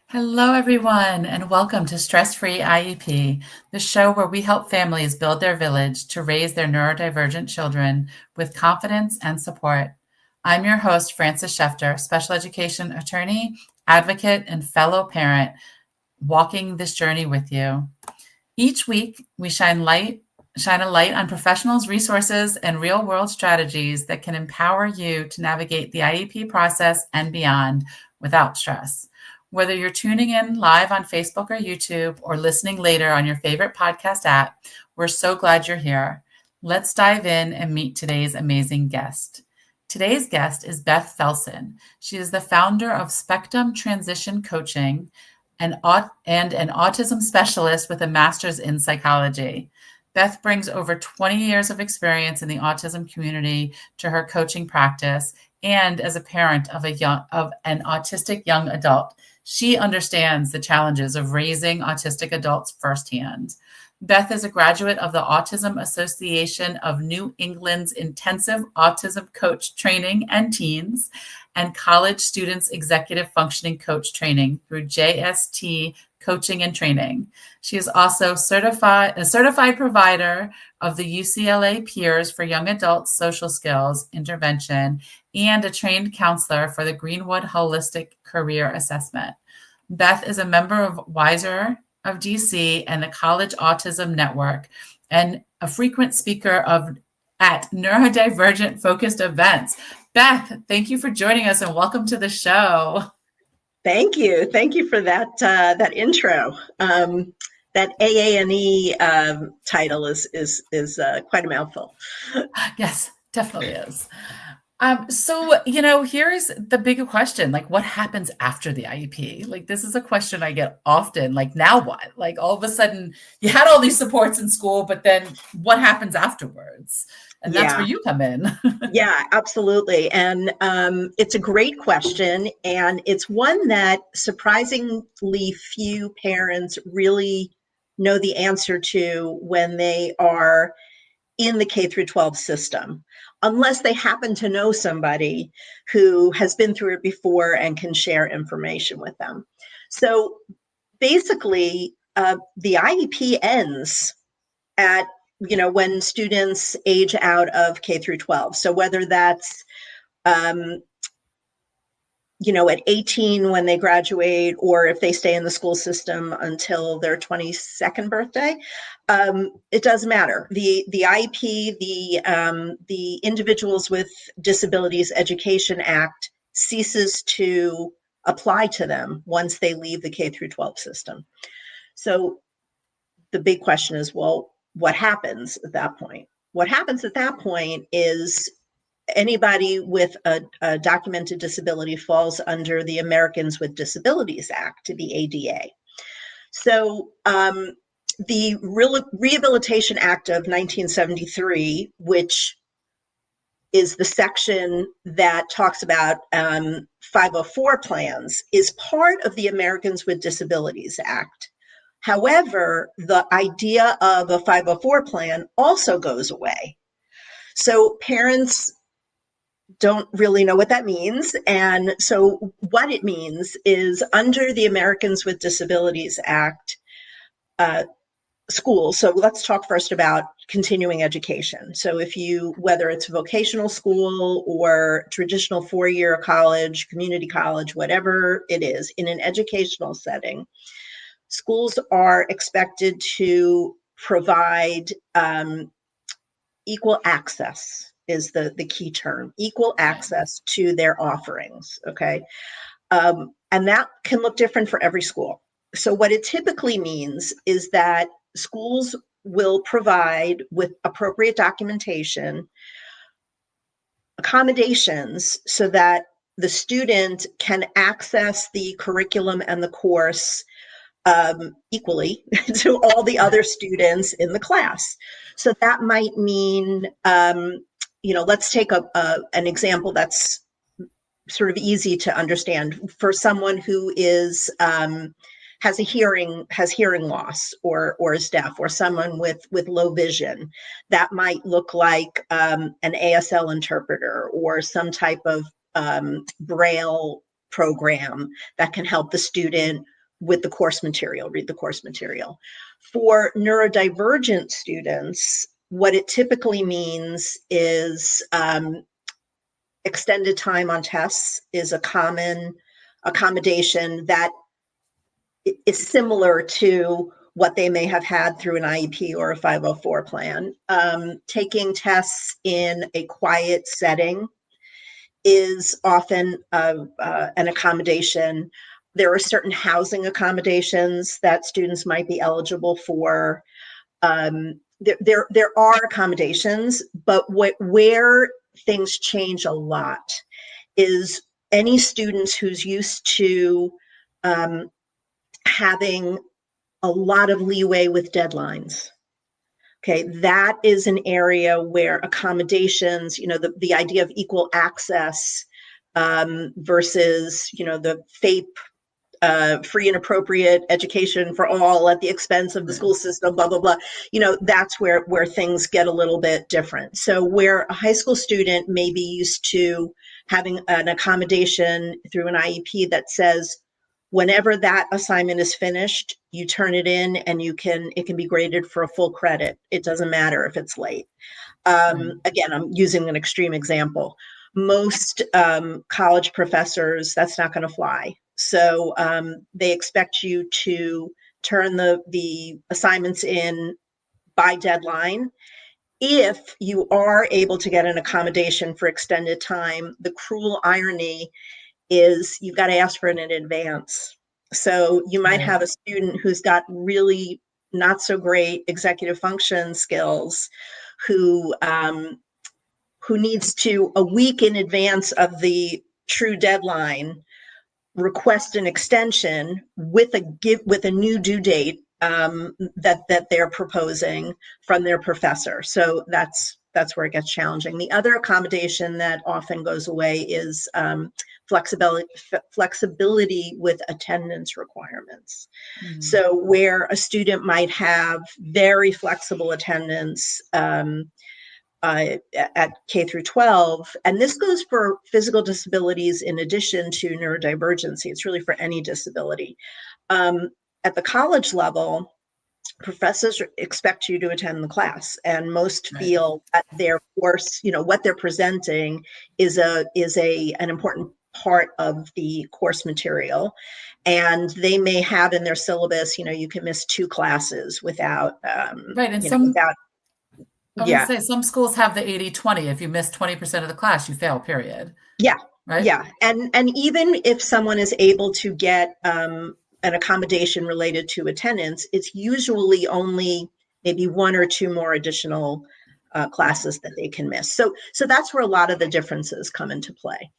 Hello, everyone, and welcome to Stress Free IEP, the show where we help families build their village to raise their neurodivergent children with confidence and support. I'm your host, Frances Shefter, special education attorney, advocate, and fellow parent, walking this journey with you. Each week, we shine a light on professionals, resources, and real-world strategies that can empower you to navigate the IEP process and beyond without stress. Whether you're tuning in live on Facebook or YouTube or listening later on your favorite podcast app, we're so glad you're here. Let's dive in and meet today's amazing guest. Today's guest is Beth Felsen. She is the founder of Spectrum Transition Coaching and an autism specialist with a master's in psychology. Beth brings over 20 years of experience in the autism community to her coaching practice, and as a parent of an autistic young adult, she understands the challenges of raising autistic adults firsthand. Beth is a graduate of the Autism Association of New England's Intensive Autism Coach Training and Teens and College Students Executive Functioning Coach Training through JST Coaching and Training. She is also a certified provider of the UCLA Peers for Young Adults Social Skills Intervention and a trained counselor for the Greenwood Holistic Career Assessment. Beth is a member of Wiser of DC and the College Autism Network, and a frequent speaker at neurodivergent focused events. Beth, thank you for joining us and welcome to the show. Thank you. Thank you for that intro. That AANE title is quite a mouthful. Yes, definitely is. So, here's the bigger question, like what happens after the IEP? Like, this is a question I get often, like, now what? Like, all of a sudden you had all these supports in school, but then what happens afterwards? And that's where you come in. Yeah, absolutely. And it's a great question. And it's one that surprisingly few parents really know the answer to when they are in the K through 12 system, unless they happen to know somebody who has been through it before and can share information with them. So basically, the IEP ends at when students age out of K through 12. So whether that's at 18 when they graduate, or if they stay in the school system until their 22nd birthday, it doesn't matter. The IEP, the Individuals with Disabilities Education Act ceases to apply to them once they leave the K through 12 system. So the big question is, well, what happens at that point? What happens at that point is anybody with a documented disability falls under the Americans with Disabilities Act, the ADA. So the Rehabilitation Act of 1973, which is the section that talks about 504 plans, is part of the Americans with Disabilities Act. However, the idea of a 504 plan also goes away. So parents don't really know what that means. And so what it means is, under the Americans with Disabilities Act, schools, so let's talk first about continuing education. So whether it's vocational school or traditional four-year college, community college, whatever it is, in an educational setting, schools are expected to provide equal access is the key term, equal access to their offerings, okay? And that can look different for every school. So what it typically means is that schools will provide, with appropriate documentation, accommodations so that the student can access the curriculum and the course equally to all the other students in the class. So that might mean, let's take an example that's sort of easy to understand. For someone who is has hearing loss or is deaf, or someone with low vision, that might look like an ASL interpreter or some type of Braille program that can help the student with the course material, read the course material. For neurodivergent students, what it typically means is extended time on tests is a common accommodation that is similar to what they may have had through an IEP or a 504 plan. Taking tests in a quiet setting is often an accommodation. There are certain housing accommodations that students might be eligible for. There are accommodations, but where things change a lot is any students who's used to having a lot of leeway with deadlines. Okay, that is an area where accommodations, the idea of equal access versus, the FAPE, free and appropriate education for all at the expense of the school system, blah, blah, blah. That's where things get a little bit different. So where a high school student may be used to having an accommodation through an IEP that says, whenever that assignment is finished, you turn it in and it can be graded for a full credit. It doesn't matter if it's late. Again, I'm using an extreme example. Most college professors, that's not going to fly. So they expect you to turn the assignments in by deadline. If you are able to get an accommodation for extended time, the cruel irony is you've got to ask for it in advance. So you might have a student who's got really not so great executive function skills who needs to, a week in advance of the true deadline, request an extension with a new due date that they're proposing from their professor. So that's where it gets challenging. The other accommodation that often goes away is flexibility with attendance requirements. Mm-hmm. So where a student might have very flexible attendance at K through 12, and this goes for physical disabilities in addition to neurodivergency. It's really for any disability. At the college level, professors expect you to attend the class, and most feel that their course, what they're presenting is an important part of the course material, and they may have in their syllabus, you can miss 2 classes without I was going to say, some schools have the 80-20. If you miss 20% of the class, you fail, period. Yeah. Right? Yeah. And even if someone is able to get an accommodation related to attendance, it's usually only maybe 1 or 2 more additional classes that they can miss. So that's where a lot of the differences come into play.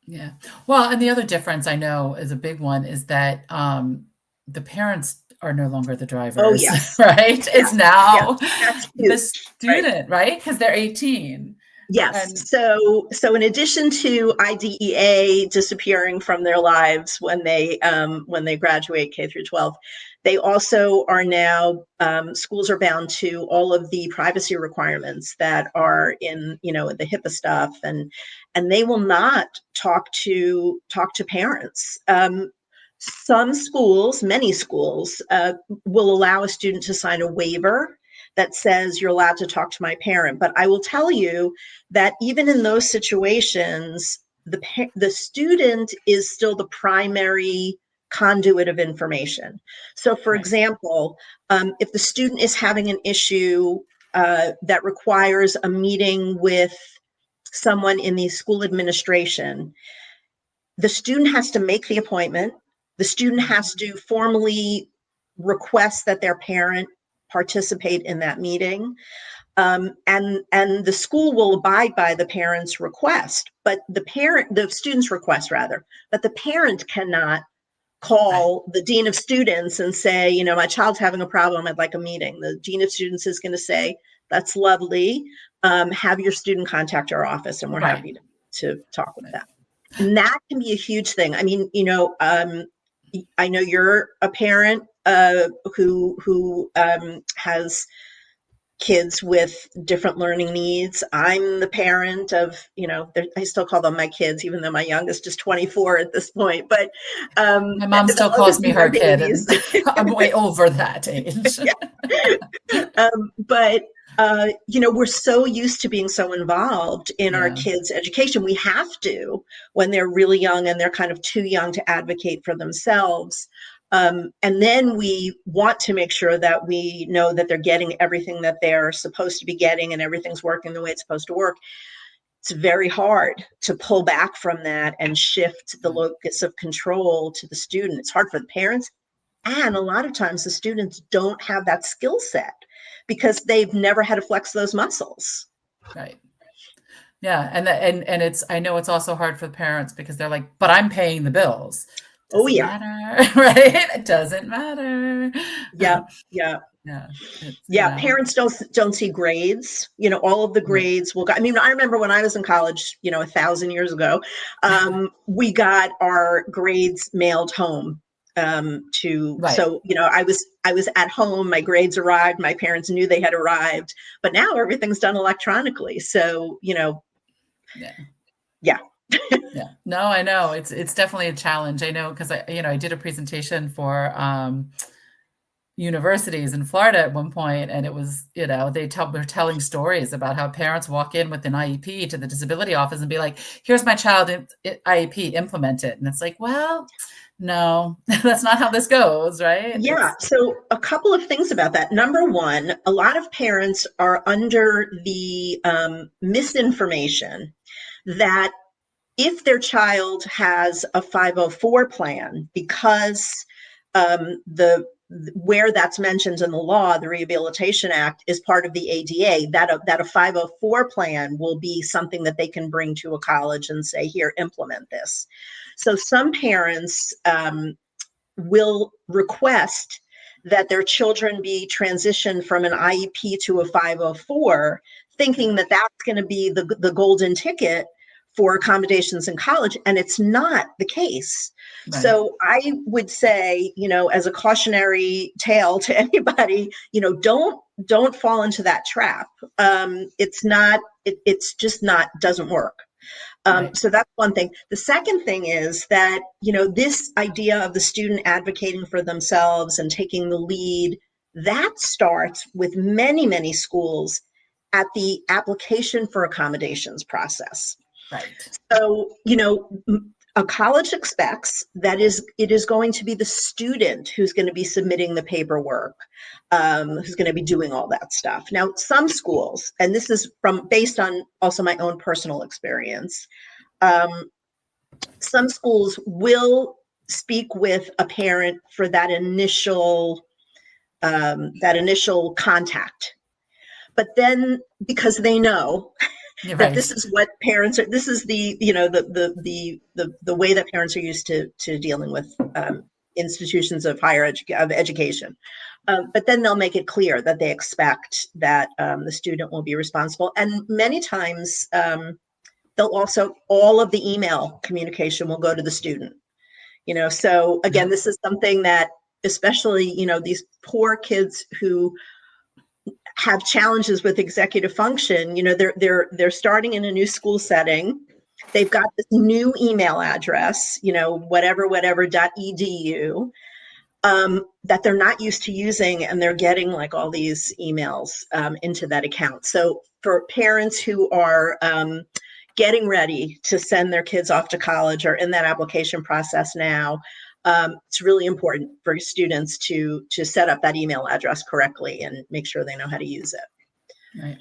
Yeah. Well, and the other difference I know is a big one is that the parents are no longer the drivers. Oh, yes. Right? Yeah. It's now the student, right? Because they're 18. Yes. So in addition to IDEA disappearing from their lives when they graduate K through 12, they also are now, schools are bound to all of the privacy requirements that are in, the HIPAA stuff, and they will not talk to parents. Some schools, many schools, will allow a student to sign a waiver that says you're allowed to talk to my parent. But I will tell you that even in those situations, the student is still the primary conduit of information. So for example, if the student is having an issue that requires a meeting with someone in the school administration, the student has to make the appointment. The student has to formally request that their parent participate in that meeting. And the school will abide by the parent's request, but the student's request rather, but the parent cannot call the dean of students and say, my child's having a problem, I'd like a meeting. The dean of students is going to say, that's lovely. Have your student contact our office and we're happy to talk with them. And that can be a huge thing. I mean, I know you're a parent who has kids with different learning needs. I'm the parent of, I still call them my kids, even though my youngest is 24 at this point. But My mom still they'll calls always me be my her kid, babies. and I'm way over that age. But we're so used to being so involved in our Yeah, kids' education. We have to when they're really young and they're kind of too young to advocate for themselves. And then we want to make sure that we know that they're getting everything that they're supposed to be getting and everything's working the way it's supposed to work. It's very hard to pull back from that and shift the locus of control to the student. It's hard for the parents. And a lot of times the students don't have that skill set because they've never had to flex those muscles. right. Yeah, and it's, I know it's also hard for the parents because they're like, but I'm paying the bills. Oh, Doesn't yeah. matter, right? It doesn't matter. Yeah. Yeah. Yeah, it's, Yeah, parents don't see grades. All of the right, grades will go. I mean, I remember when I was in college, 1,000 years ago, we got our grades mailed home. right. So I was at home. My grades arrived. My parents knew they had arrived. But now everything's done electronically. So Yeah. yeah. Yeah. No, I know. It's definitely a challenge. I know because I did a presentation for universities in Florida at one point, and it was, were telling stories about how parents walk in with an IEP to the disability office and be like, "Here's my child IEP, implement it." And it's like, well, no, that's not how this goes, right? Yeah. So a couple of things about that. Number one, a lot of parents are under the misinformation that if their child has a 504 plan, because the where that's mentioned in the law, the Rehabilitation Act, is part of the ADA, that a 504 plan will be something that they can bring to a college and say, here, implement this. So some parents will request that their children be transitioned from an IEP to a 504, thinking that that's going to be the golden ticket for accommodations in college, and it's not the case. Right. So I would say, as a cautionary tale to anybody, don't fall into that trap. It's just not, doesn't work. Right. So that's one thing. The second thing is that, this idea of the student advocating for themselves and taking the lead, that starts with many, many schools at the application for accommodations process. Right. So, a college expects that it is going to be the student who's going to be submitting the paperwork, who's going to be doing all that stuff. Now, some schools, and this is based on also my own personal experience, some schools will speak with a parent for that initial contact, but then because they know You're that right. this is what parents are, this is the way that parents are used to dealing with institutions of of education. But then they'll make it clear that they expect that the student will be responsible, and many times they'll also, all of the email communication will go to the student. So again, this is something that, especially these poor kids who have challenges with executive function, they're starting in a new school setting. They've got this new email address, whatever.edu, that they're not used to using, and they're getting like all these emails into that account. So for parents who are getting ready to send their kids off to college or in that application process now, it's really important for students to set up that email address correctly and make sure they know how to use it. Right.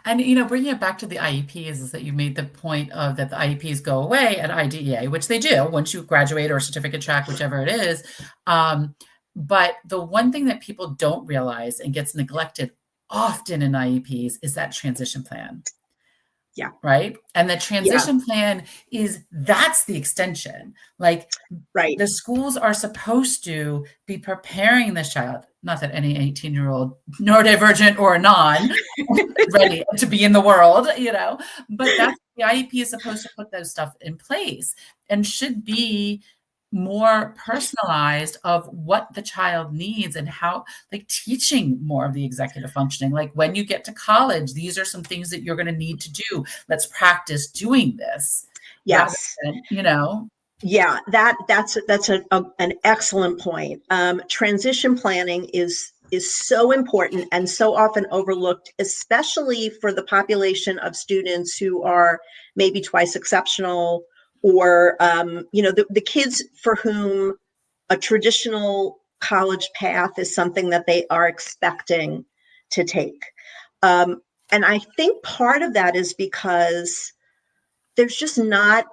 And, bringing it back to the IEPs is that you made the point of that the IEPs go away at IDEA, which they do once you graduate or certificate track, whichever it is. But the one thing that people don't realize and gets neglected often in IEPs is that transition plan. Yeah. Right. And the Yeah. transition plan that's the extension. Like, Right. the schools are supposed to be preparing this child, not that any 18-year-old neurodivergent or non ready to be in the world, but that's the IEP is supposed to put those stuff in place and should be more personalized of what the child needs and how, like teaching more of the executive functioning. Like when you get to college, these are some things that you're going to need to do. Let's practice doing this rather Yes. than, you know. Yeah, that's an excellent point. Transition planning is so important and so often overlooked, especially for the population of students who are maybe twice exceptional, or the kids for whom a traditional college path is something that they are expecting to take. And I think part of that is because there's just not,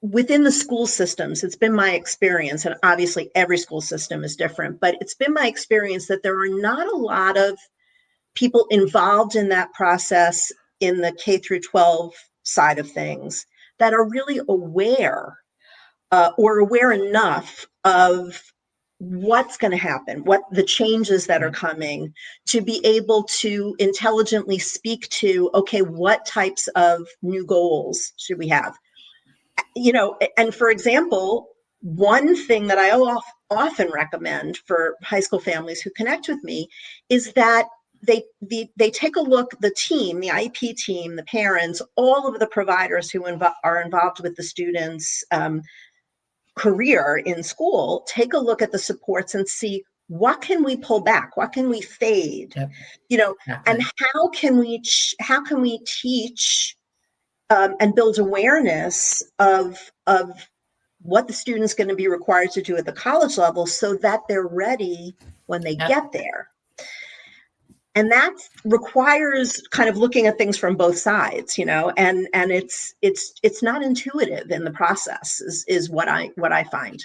within the school systems, it's been my experience, and obviously every school system is different, but it's been my experience that there are not a lot of people involved in that process in the K through 12 side of things that are really aware, or aware enough of what's going to happen, what the changes that are coming, to be able to intelligently speak to, okay, what types of new goals should we have? And for example, one thing that I often recommend for high school families who connect with me is that they take a look, the team, the IEP team, the parents, all of the providers who are involved with the students' career in school, take a look at the supports and see, what can we pull back, what can we fade, Yep, and exactly. how can we teach, and build awareness of what the student's going to be required to do at the college level, so that they're ready when they Yep. get there. And that requires kind of looking at things from both sides, and it's not intuitive in the process, is what I find.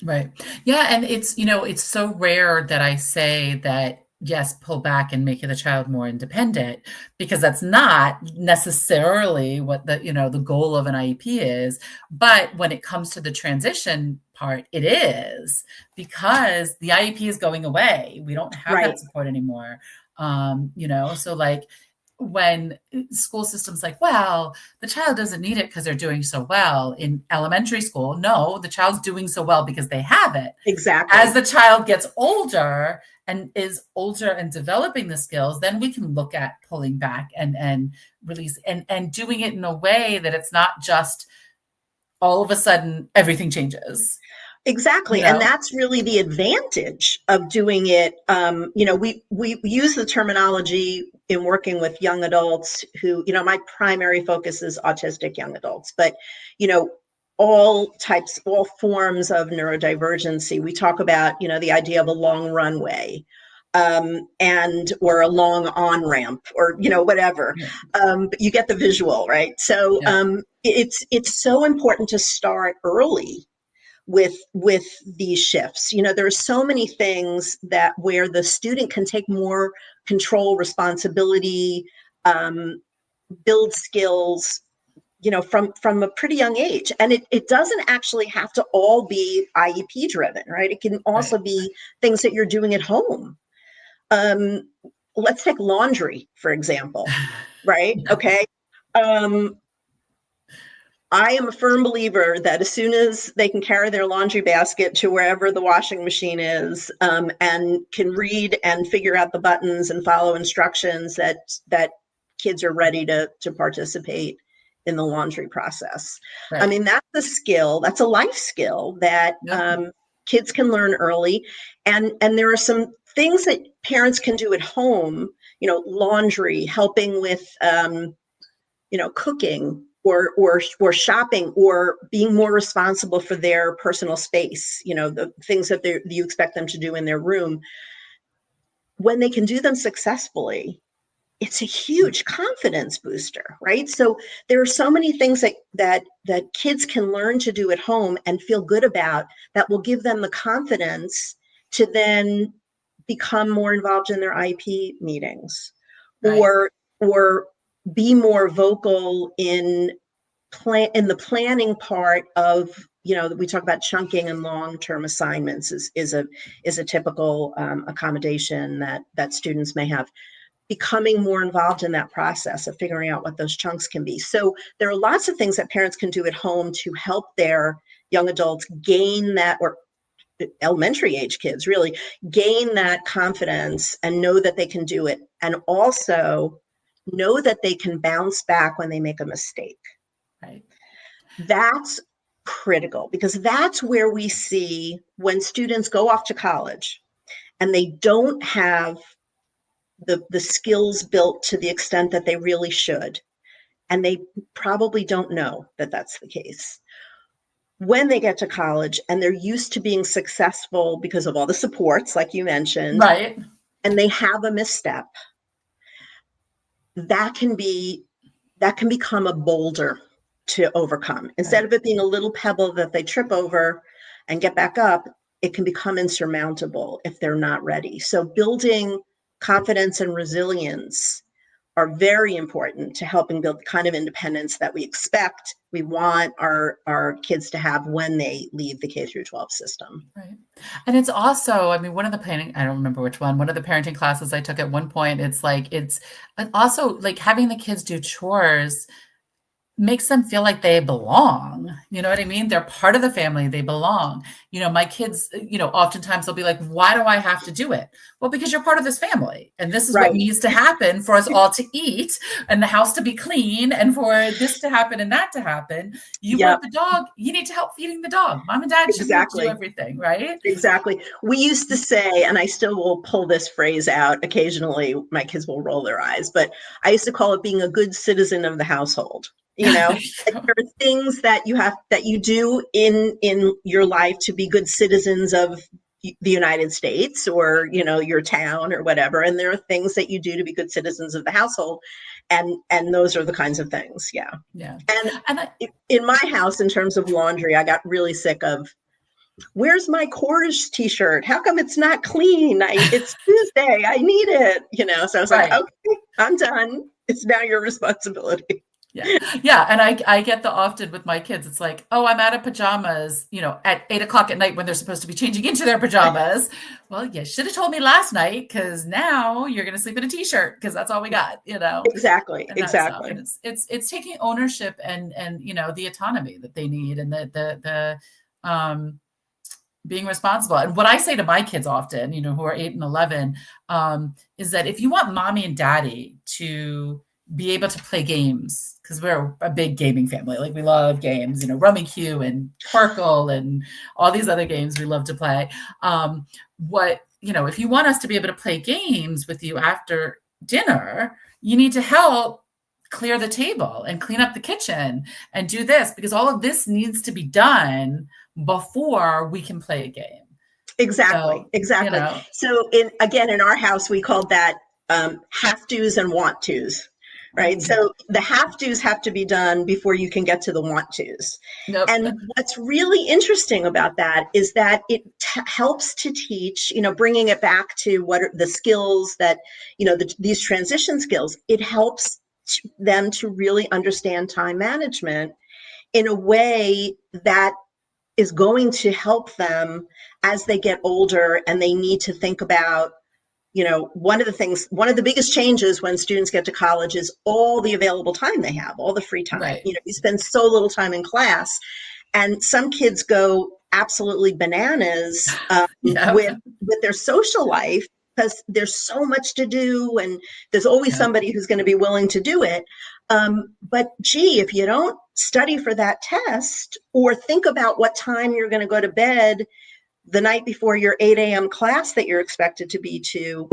Right. Yeah, and it's so rare that I say that, yes, pull back and make the child more independent, because that's not necessarily what the goal of an IEP is. But when it comes to the transition part, it is, because the IEP is going away. We don't have Right. that support anymore. So like when school systems like, well, the child doesn't need it because they're doing so well in elementary school. No, the child's doing so well because they have it. As Exactly. the child gets older and is older and developing the skills, then we can look at pulling back and release and doing it in a way that it's not just all of a sudden everything changes. You Exactly. And know? that's really the advantage of doing it. We use the terminology in working with young adults who, my primary focus is autistic young adults, but, you know, all types, all forms of neurodivergency. We talk about, the idea of a long runway, or a long on ramp, or, whatever. Yeah. But you get the visual, right? So Yeah. it's so important to start early with these shifts. There are so many things that where the student can take more control, responsibility, um, build skills, from a pretty young age. And it doesn't actually have to all be IEP driven, right? It can also Right. be things that you're doing at home. Um, let's take laundry, for example, right? Yeah. Okay. Um, I am a firm believer that as soon as they can carry their laundry basket to wherever the washing machine is, and can read and figure out the buttons and follow instructions, that kids are ready to participate in the laundry process. I Right. mean, that's a skill, that's a life skill that, Yep. kids can learn early. And there are some things that parents can do at home, laundry, helping with, cooking, or shopping, or being more responsible for their personal space, the things that you expect them to do in their room. When they can do them successfully, it's a huge confidence booster, right? So there are so many things that kids can learn to do at home and feel good about, that will give them the confidence to then become more involved in their IEP meetings, Right. or be more vocal in the planning part of, we talk about chunking, and long-term assignments is a typical accommodation that students may have, becoming more involved in that process of figuring out what those chunks can be. So there are lots of things that parents can do at home to help their young adults gain that, or elementary age kids really gain that confidence and know that they can do it, and also know that they can bounce back when they make a mistake. Right. That's critical, because that's where we see when students go off to college and they don't have the skills built to the extent that they really should, and they probably don't know that that's the case. When they get to college and they're used to being successful because of all the supports, like you mentioned, Right. and they have a misstep, that can become a boulder to overcome. Instead of it being a little pebble that they trip over and get back up, it can become insurmountable if they're not ready. So building confidence and resilience are very important to helping build the kind of independence that we expect, we want our kids to have when they leave the K through 12 system. Right. And it's also, I mean, one of the parenting, I don't remember which one of the parenting classes I took at one point, it's also like having the kids do chores makes them feel like they belong. You know what I mean? They're part of the family. They belong. My kids, oftentimes they'll be like, why do I have to do it? Well, because you're part of this family. And this is Right. what needs to happen for us all to eat and the house to be clean and for this to happen and that to happen. You want the dog, you need to help feeding the dog. Mom and dad should do everything, right? Exactly. We used to say, and I still will pull this phrase out occasionally, my kids will roll their eyes, but I used to call it being a good citizen of the household. There are things that you do in your life to be good citizens of the United States or, your town or whatever. And there are things that you do to be good citizens of the household. And those are the kinds of things. Yeah. Yeah. And in my house, in terms of laundry, I got really sick of, where's my Kors t-shirt? How come it's not clean? It's Tuesday. I need it. So I was like, okay, I'm done. It's now your responsibility. Yeah. And I get often with my kids, it's like, oh, I'm out of pajamas, at 8:00 at night when they're supposed to be changing into their pajamas. Well, you should have told me last night, because now you're going to sleep in a t-shirt because that's all we got, Exactly. And it's taking ownership and the autonomy that they need, and the being responsible. And what I say to my kids often, who are 8 and 11, is that if you want mommy and daddy to be able to play games, because we're a big gaming family, like we love games, Rummy Q and Sparkle and all these other games we love to play. If you want us to be able to play games with you after dinner, you need to help clear the table and clean up the kitchen and do this, because all of this needs to be done before we can play a game. Exactly. So in our house, we called that have to's and want to's. Right. Mm-hmm. So the have to's have to be done before you can get to the want to's. Nope. And what's really interesting about that is that it helps to teach, bringing it back to what are the skills that, these transition skills, it helps them to really understand time management in a way that is going to help them as they get older and they need to think about, one of the biggest changes when students get to college is all the available time they have, all the free time. Right. You spend so little time in class, and some kids go absolutely bananas with their social life because there's so much to do and there's always somebody who's going to be willing to do it. But gee, if you don't study for that test or think about what time you're going to go to bed the night before your 8 a.m. class that you're expected to be to,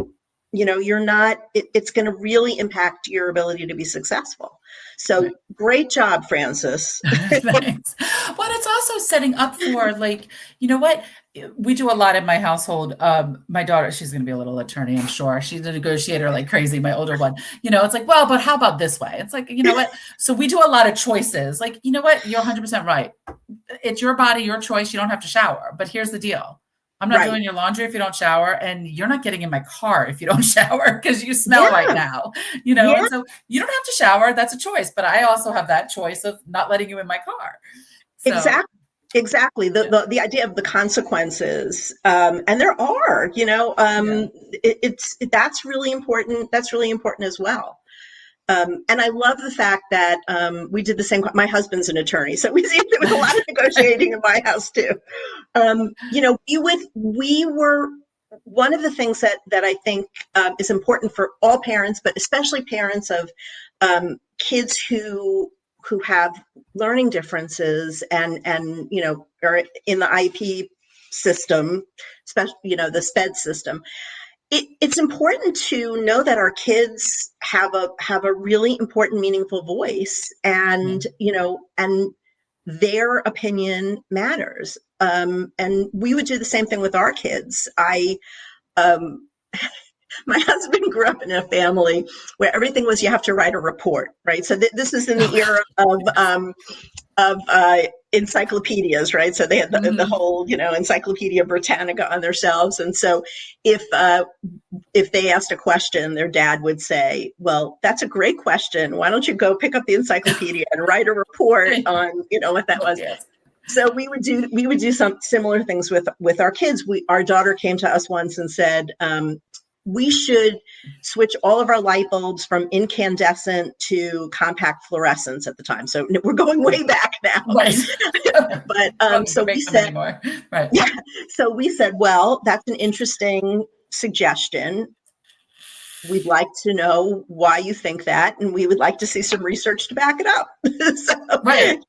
it's going to really impact your ability to be successful. So great job, Frances. Thanks. Well, it's also setting up for what we do a lot in my household. My daughter, she's going to be a little attorney, I'm sure. She's a negotiator like crazy, my older one. It's like, well, but how about this way? It's like, what? So we do a lot of choices. Like, what? You're 100% right. It's your body, your choice. You don't have to shower. But here's the deal. I'm not doing your laundry if you don't shower, and you're not getting in my car if you don't shower because you smell right now, and so you don't have to shower. That's a choice. But I also have that choice of not letting you in my car. So, Exactly. The idea of the consequences, and there are, that's really important. That's really important as well. And I love the fact that we did the same. My husband's an attorney, so there was a lot of negotiating in my house too. We were one of the things that I think is important for all parents, but especially parents of kids who have learning differences and are in the IEP system, especially the SPED system. It's important to know that our kids have a really important, meaningful voice, and and their opinion matters. And we would do the same thing with our kids. Um, my husband grew up in a family where everything was you have to write a report, right? So this is in the era of encyclopedias, right? So they had the whole, Encyclopedia Britannica on themselves. And so if they asked a question, their dad would say, well, that's a great question. Why don't you go pick up the encyclopedia and write a report on, what that was. Yes. So we would do some similar things with our kids. Our daughter came to us once and said, we should switch all of our light bulbs from incandescent to compact fluorescence at the time. So we're going way back now. Right. But so we said, right. Yeah. So we said, well, that's an interesting suggestion. We'd like to know why you think that, and we would like to see some research to back it up. So, right.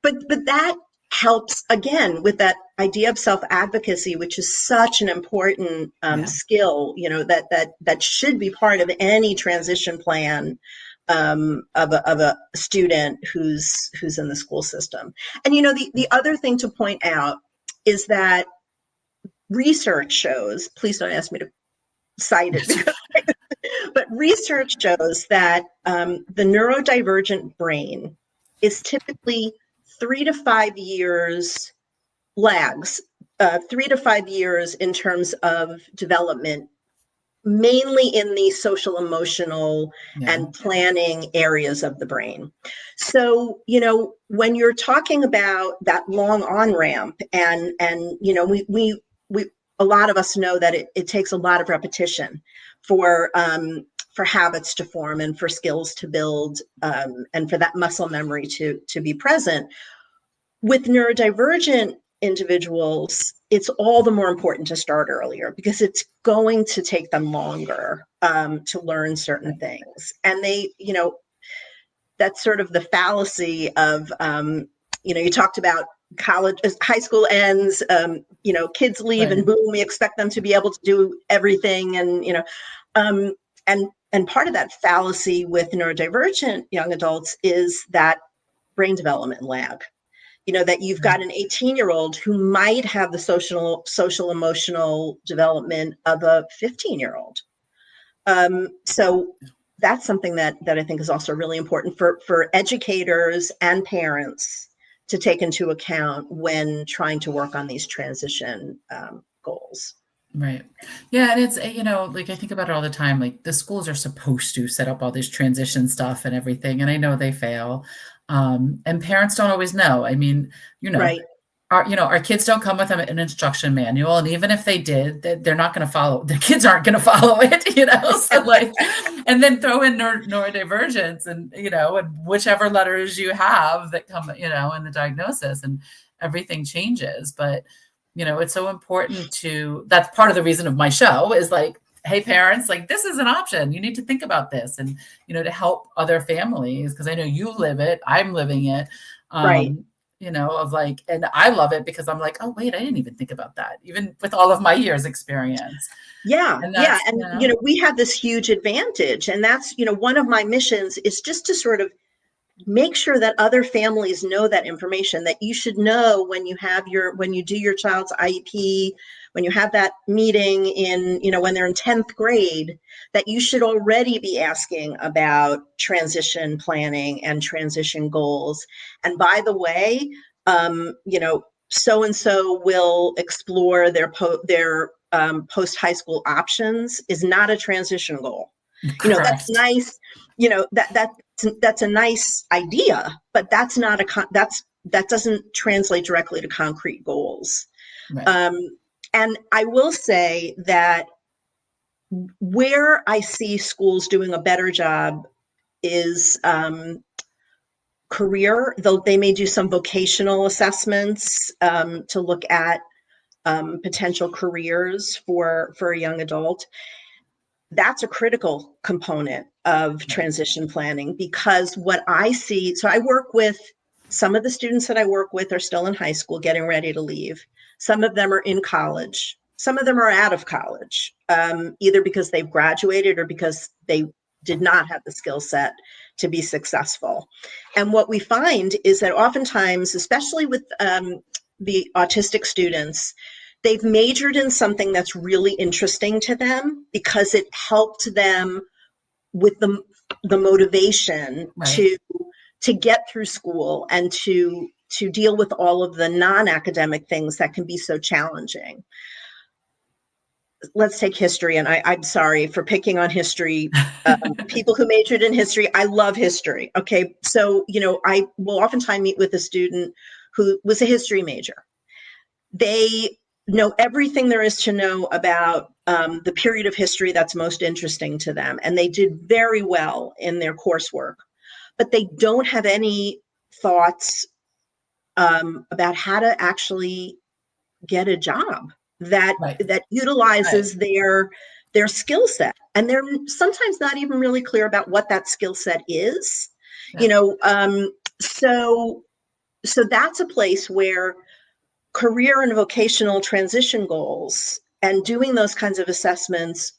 But that helps again with that idea of self-advocacy, which is such an important skill, that should be part of any transition plan of a student who's in the school system. And the other thing to point out is that research shows, please don't ask me to cite it, but research shows that the neurodivergent brain is typically 3 to 5 years lags, 3 to 5 years in terms of development, mainly in the social, emotional, and planning areas of the brain. So, when you're talking about that long on-ramp, and we a lot of us know that it takes a lot of repetition for habits to form and for skills to build, and for that muscle memory to be present. With neurodivergent individuals, it's all the more important to start earlier because it's going to take them longer to learn certain things. And that's sort of the fallacy of, you talked about college, high school ends, kids leave and boom, we expect them to be able to do everything. And, and part of that fallacy with neurodivergent young adults is that brain development lag. That you've got an 18-year-old who might have the social emotional development of a 15-year-old. So that's something that I think is also really important for educators and parents to take into account when trying to work on these transition goals. Right. Yeah. And it's, I think about it all the time, like the schools are supposed to set up all this transition stuff and everything. And I know they fail. And parents don't always know. I mean, Right. Our kids don't come with an instruction manual. And even if they did, they're not going to follow, the kids aren't going to follow it, so and then throw in neurodivergence and, and whichever letters you have that come, in the diagnosis, and everything changes. But, it's so important that's part of the reason of my show is like, hey, parents, like this is an option. You need to think about this and, to help other families. Cause I know you live it. I'm living it. Right. And I love it because I'm like, oh, wait, I didn't even think about that, even with all of my years experience. Yeah. And we have this huge advantage. And that's, one of my missions is just to sort of make sure that other families know that information, that you should know when you do your child's IEP, when you have that meeting when they're in 10th grade, that you should already be asking about transition planning and transition goals. And by the way, so-and-so will explore their post-high school options is not a transition goal. Correct. That's nice. That's a nice idea, but that's not that doesn't translate directly to concrete goals. Right. And I will say that where I see schools doing a better job is career, though they may do some vocational assessments to look at potential careers for a young adult. That's a critical component of Right. transition planning, because what I see, so I work with some of the students that I work with are still in high school getting ready to leave. Some of them are in college. Some of them are out of college, either because they've graduated or because they did not have the skill set to be successful. And what we find is that oftentimes, especially with the autistic students, they've majored in something that's really interesting to them because it helped them with the motivation Right. to get through school and to deal with all of the non-academic things that can be so challenging. Let's take history, and I'm sorry for picking on history. People who majored in history, I love history. Okay, so I will oftentimes meet with a student who was a history major. They know everything there is to know about the period of history that's most interesting to them, and they did very well in their coursework, but they don't have any thoughts about how to actually get a job that Right. Right. utilizes their skill set, and they're sometimes not even really clear about what that skill set is. Yeah. you know um, so so that's a place where career and vocational transition goals and doing those kinds of assessments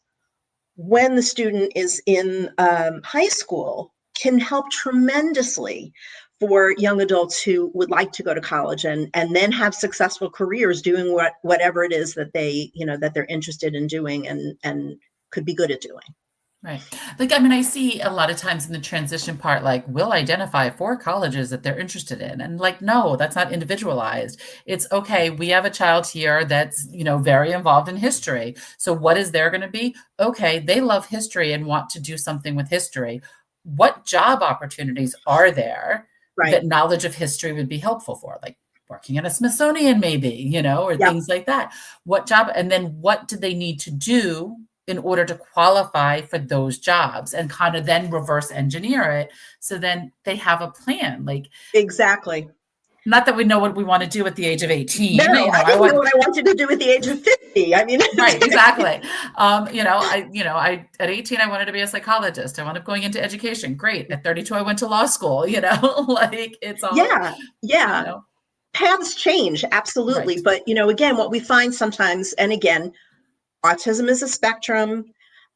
when the student is in high school can help tremendously for young adults who would like to go to college and then have successful careers doing whatever it is that that they're interested in doing and could be good at doing. Right. Like, I mean, I see a lot of times in the transition part, like, we'll identify 4 colleges that they're interested in. And like, no, that's not individualized. It's okay. We have a child here that's, very involved in history. So what is there going to be? Okay. They love history and want to do something with history. What job opportunities are there Right. that knowledge of history would be helpful for? Like working at a Smithsonian, maybe, or Yep. things like that. What job? And then what do they need to do in order to qualify for those jobs, and kind of then reverse engineer it so then they have a plan. Like, Exactly. not that we know what we want to do at the age of 18. No, I I didn't know want what I wanted to do at the age of 50. I mean, right, exactly. I at 18 I wanted to be a psychologist. I wound up going into education. Great. At 32 I went to law school, like it's all, yeah, you yeah. know. Paths change, absolutely. Right. But, again, what we find sometimes, and again, autism is a spectrum.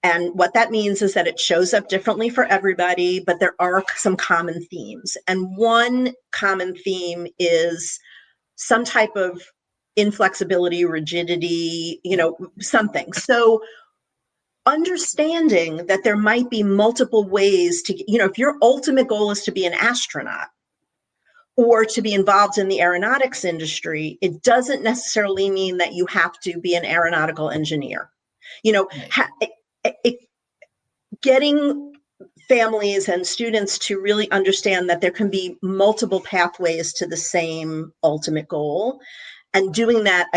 And what that means is that it shows up differently for everybody, but there are some common themes. And one common theme is some type of inflexibility, rigidity, something. So understanding that there might be multiple ways to, if your ultimate goal is to be an astronaut or to be involved in the aeronautics industry, it doesn't necessarily mean that you have to be an aeronautical engineer. You know, Right. getting families and students to really understand that there can be multiple pathways to the same ultimate goal, and doing that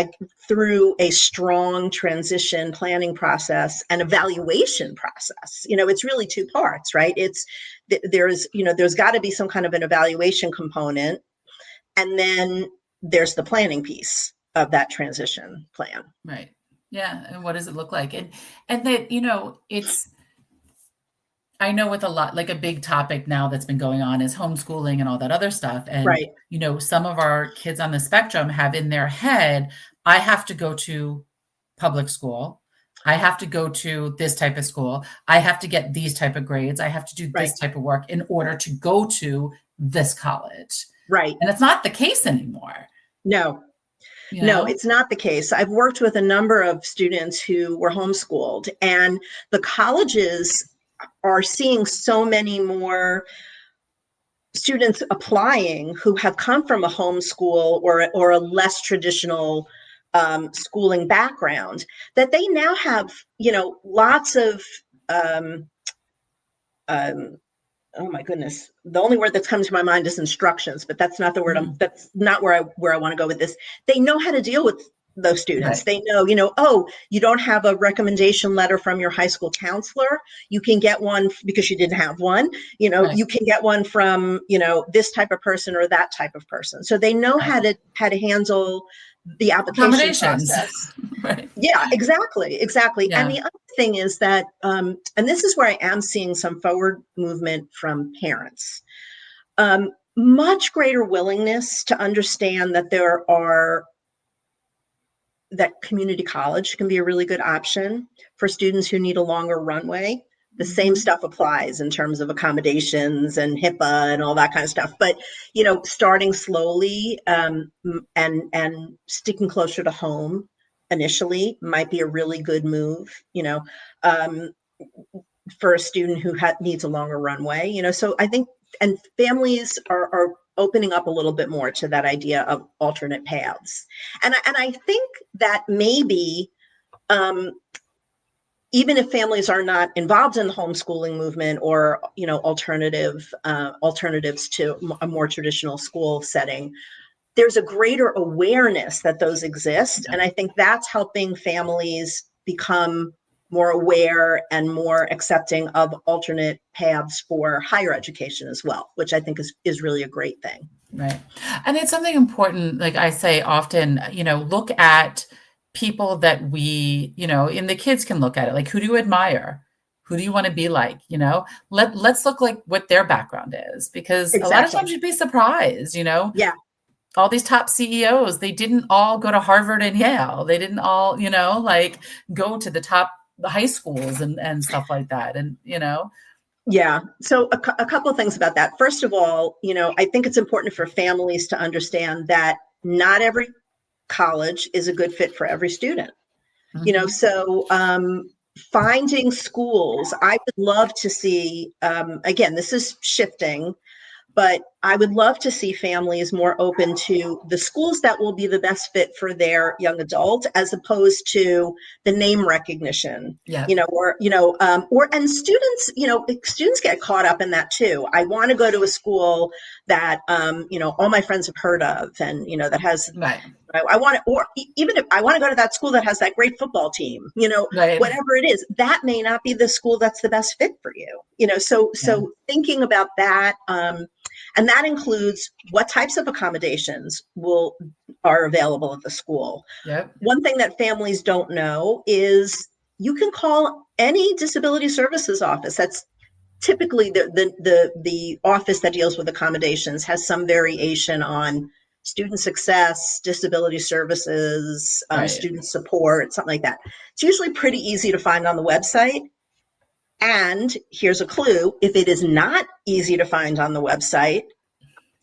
through a strong transition planning process and evaluation process. It's really 2 parts, right? There's got to be some kind of an evaluation component, and then there's the planning piece of that transition plan. Right. Yeah. And what does it look like? And that, it's, I know with a lot, like a big topic now that's been going on is homeschooling and all that other stuff. And, Right. some of our kids on the spectrum have in their head, I have to go to public school. I have to go to this type of school. I have to get these type of grades. I have to do Right. this type of work in order to go to this college. Right. And it's not the case anymore. No. No, it's not the case. I've worked with a number of students who were homeschooled, and the colleges are seeing so many more students applying who have come from a homeschool or a less traditional schooling background, that they now have, lots of um, oh my goodness, the only word that's come to my mind is instructions, but that's not the word. Mhm. That's not where I want to go with this. They know how to deal with those students. Right. They know, oh, you don't have a recommendation letter from your high school counselor. You can get one because you didn't have one. Right. You can get one from, this type of person or that type of person. So they know Right. how to handle the application Accommodations. process. Right. Yeah, exactly. And Yeah. the other thing is that, and this is where I am seeing some forward movement from parents, much greater willingness to understand that that community college can be a really good option for students who need a longer runway. The same stuff applies in terms of accommodations and HIPAA and all that kind of stuff. But, starting slowly and sticking closer to home initially might be a really good move, um, for a student who needs a longer runway, so I think, and families are opening up a little bit more to that idea of alternate paths. And I think that maybe, even if families are not involved in the homeschooling movement or, alternatives to a more traditional school setting, there's a greater awareness that those exist. Yeah. And I think that's helping families become more aware and more accepting of alternate paths for higher education as well, which I think is really a great thing. Right. And it's something important, like I say often, look at people that and the kids can look at it, like, who do you admire? Who do you want to be like? Let's look like what their background is, because a lot of Exactly. times you'd be surprised, Yeah. all these top CEOs, they didn't all go to Harvard and Yale. They didn't all, like, go to the top high schools and stuff like that. And, Yeah. So a couple of things about that. First of all, I think it's important for families to understand that not every college is a good fit for every student. So finding schools, I would love to see, again, this is shifting, but I would love to see families more open to the schools that will be the best fit for their young adult, as opposed to the name recognition, yeah, and students get caught up in that too. I want to go to a school that, all my friends have heard of, and, that has, right, I want to, or even if I want to go to that school that has that great football team, right, whatever it is, that may not be the school that's the best fit for you. So yeah, thinking about that, and that includes what types of accommodations are available at the school. yep, One thing that families don't know is you can call any disability services office. That's typically the office that deals with accommodations has some variation on student success, disability services, right, student support, something like that. It's usually pretty easy to find on the website. And here's a clue: if it is not easy to find on the website,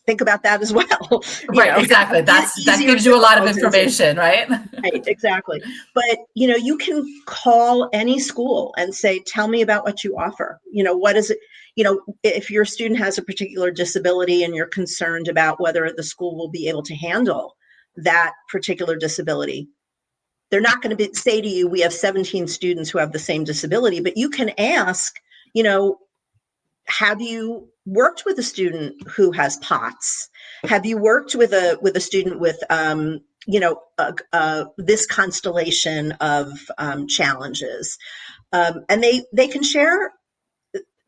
think about that as well. right, exactly. That Easy or gives you a lot of difficult. information, right? Right, exactly. But, you can call any school and say, tell me about what you offer. What is it? If your student has a particular disability and you're concerned about whether the school will be able to handle that particular disability, they're not going to say to you, we have 17 students who have the same disability, but you can ask, have you worked with a student who has POTS? Have you worked with a student with, this constellation of challenges? And they can share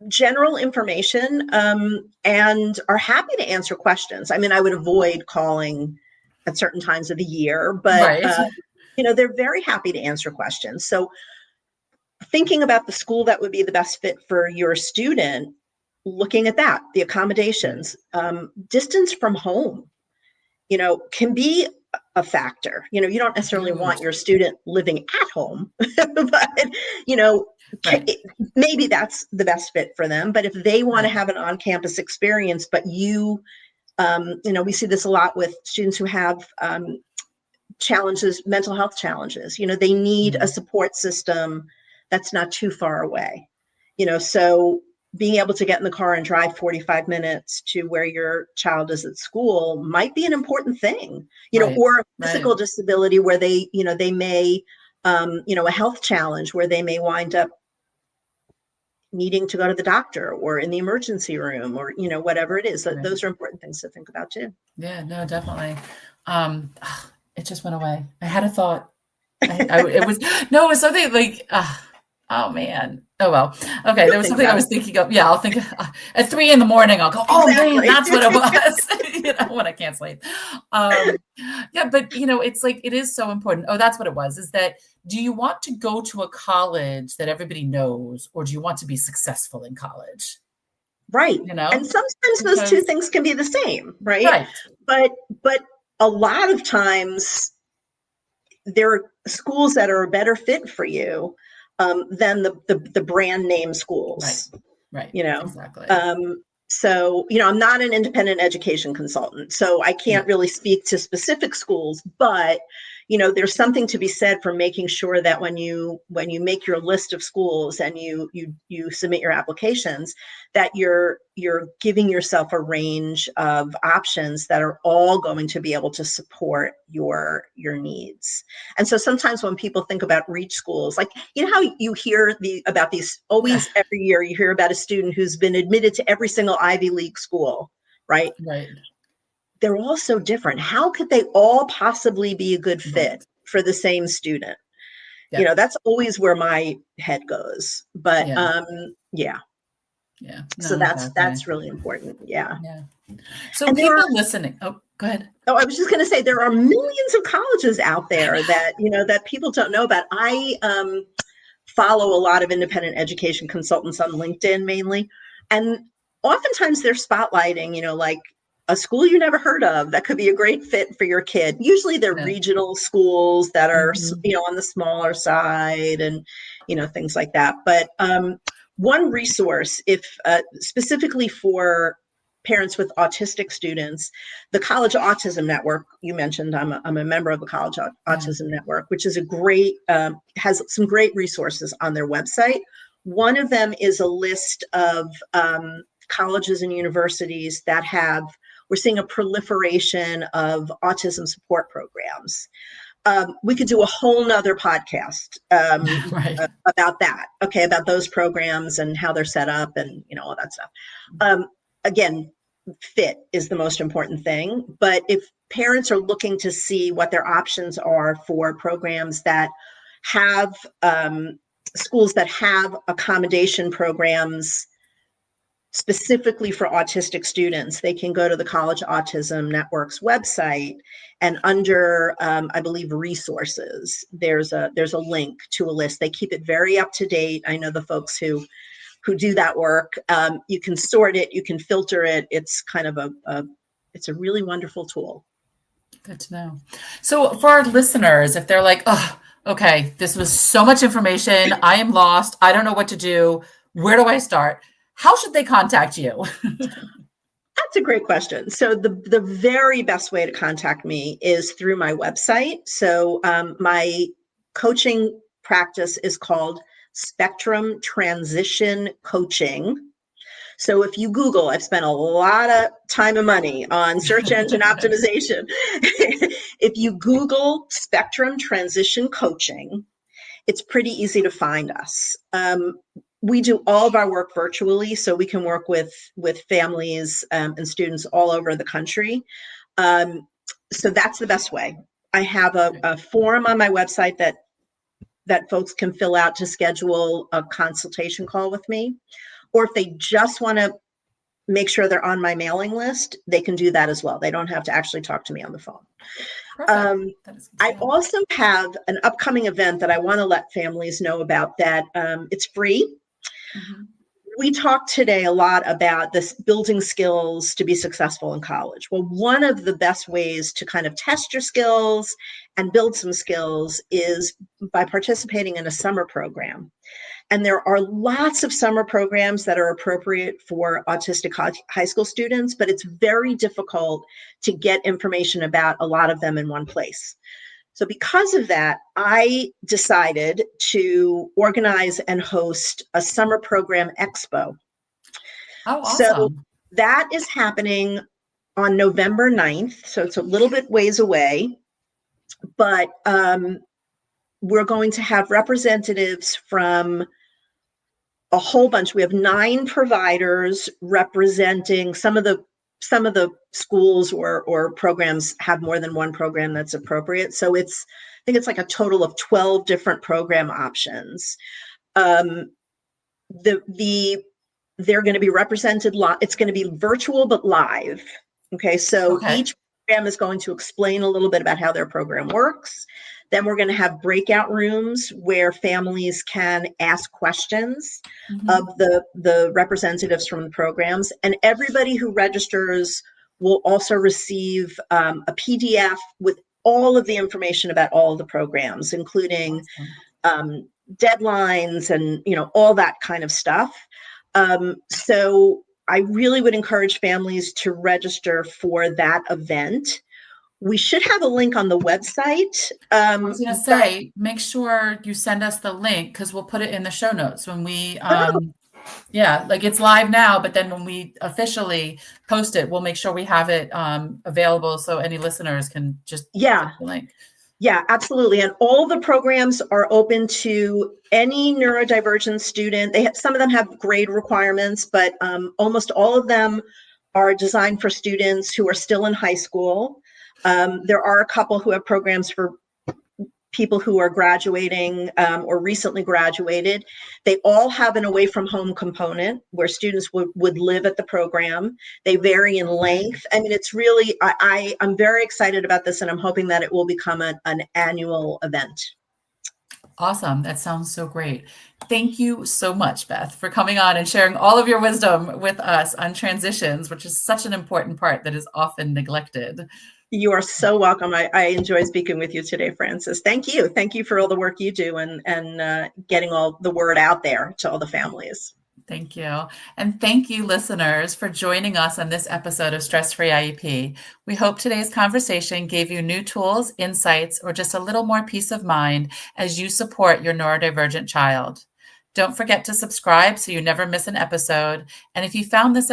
general information, and are happy to answer questions. I mean, I would avoid calling at certain times of the year, but Right, they're very happy to answer questions. So thinking about the school that would be the best fit for your student, looking at that, the accommodations, distance from home, can be a factor. You don't necessarily huge, want your student living at home, but, right, maybe that's the best fit for them. But if they want to right, have an on-campus experience, but we see this a lot with students who have challenges, mental health challenges. They need a support system that's not too far away. So being able to get in the car and drive 45 minutes to where your child is at school might be an important thing, right, or a right, physical disability where they may, a health challenge where they may wind up needing to go to the doctor or in the emergency room, or, whatever it is. right. Those are important things to think about too. Yeah, no, definitely. Um, It just went away. I had a thought. It was no, it was something like, oh man. Oh well. Okay, You'll there was think something I about was it. thinking of. Yeah, I'll think at 3 a.m. I'll go, oh man, Exactly. that's what it was. When I can't sleep. Um, yeah, but it's like it is so important. Oh, that's what it was. Is that do you want to go to a college that everybody knows, or do you want to be successful in college? Right. You And know, sometimes those two because things can be the same, right? right, But a lot of times there are schools that are a better fit for you than the brand name right, schools, right, you know. exactly. So, I'm not an independent education consultant, so I can't Yeah, really speak to specific schools, but there's something to be said for making sure that when you make your list of schools and you submit your applications, that you're giving yourself a range of options that are all going to be able to support your needs. And so sometimes when people think about reach schools, like how you hear about these, yeah, always every year you hear about a student who's been admitted to every single Ivy League school, right? right, They're all so different. How could they all possibly be a good fit right. for the same student? Yep. That's always where my head goes. But Yeah. yeah, Yeah. so No, exactly. that's really important. Yeah. Yeah. So And there are people listening. Oh, go ahead. Oh, I was just going to say there are millions of colleges out there that that people don't know about. I follow a lot of independent education consultants on LinkedIn mainly, and oftentimes they're spotlighting, like a school you never heard of that could be a great fit for your kid. Usually they're Yeah. regional schools that are Mhm. on the smaller side and things like that. But one resource, if specifically for parents with autistic students, the College Autism Network you mentioned. I'm a member of the College Yeah. Autism Network, which is a great has some great resources on their website. One of them is a list of colleges and universities that we're seeing a proliferation of autism support programs. We could do a whole nother podcast Right. about that. Okay, about those programs and how they're set up and all that stuff. Again, fit is the most important thing. But if parents are looking to see what their options are for programs that have schools that have accommodation programs specifically for autistic students, they can go to the College Autism Network's website, and under I believe resources, there's a link to a list. They keep it very up to date. I know the folks who do that work. You can sort it, you can filter it. It's kind of it's a really wonderful tool. Good to know. So for our listeners, if they're like, oh, okay, this was so much information. I am lost. I don't know what to do. Where do I start? How should they contact you? That's a great question. So the very best way to contact me is through my website. So my coaching practice is called Spectrum Transition Coaching. So if you Google, I've spent a lot of time and money on search engine optimization. If you Google Spectrum Transition Coaching, it's pretty easy to find us. We do all of our work virtually, so we can work with families and students all over the country. So that's the best way. I have a form on my website that folks can fill out to schedule a consultation call with me. Or if they just want to make sure they're on my mailing list, they can do that as well. They don't have to actually talk to me on the phone. Perfect. That is good to I know. also have an upcoming event that I want to let families know about that it's free. Mhm. We talked today a lot about this building skills to be successful in college. Well, one of the best ways to kind of test your skills and build some skills is by participating in a summer program. And there are lots of summer programs that are appropriate for autistic high school students, but it's very difficult to get information about a lot of them in one place. So because of that, I decided to organize and host a summer program expo. Oh, So awesome. that is happening on November 9th. So it's a little bit ways away, but we're going to have representatives from a whole bunch. We have 9 providers representing some of the some of the schools or programs have more than one program that's appropriate. So I think it's like a total of 12 different program options. They're going to be represented live. It's going to be virtual but live. Okay, so Okay. each program is going to explain a little bit about how their program works. Then we're going to have breakout rooms where families can ask questions of the representatives from the programs, and everybody who registers will also receive a PDF with all of the information about all of the programs, including deadlines and all that kind of stuff. So I really would encourage families to register for that event. We should have a link on the website. I was going to say, make sure you send us the link because we'll put it in the show notes when we, yeah, like it's live now, but then when we officially post it, we'll make sure we have it available so any listeners can just click the link. Yeah, absolutely. And all the programs are open to any neurodivergent student. Some of them have grade requirements, but almost all of them are designed for students who are still in high school. There are a couple who have programs for people who are graduating or recently graduated. They all have an away from home component where students would live at the program. They vary in length. I mean, it's really, I'm very excited about this, and I'm hoping that it will become an annual event. Awesome. That sounds so great. Thank you so much, Beth, for coming on and sharing all of your wisdom with us on transitions, which is such an important part that is often neglected. You are so welcome. I enjoy speaking with you today, Frances. Thank you. Thank you for all the work you do and getting all the word out there to all the families. Thank you. And thank you, listeners, for joining us on this episode of Stress Free IEP. We hope today's conversation gave you new tools, insights, or just a little more peace of mind as you support your neurodivergent child. Don't forget to subscribe so you never miss an episode. And if you found this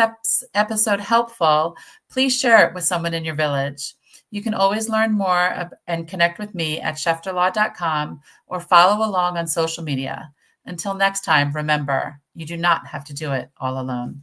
episode helpful, please share it with someone in your village. You can always learn more and connect with me at schefterlaw.com or follow along on social media. Until next time, remember, you do not have to do it all alone.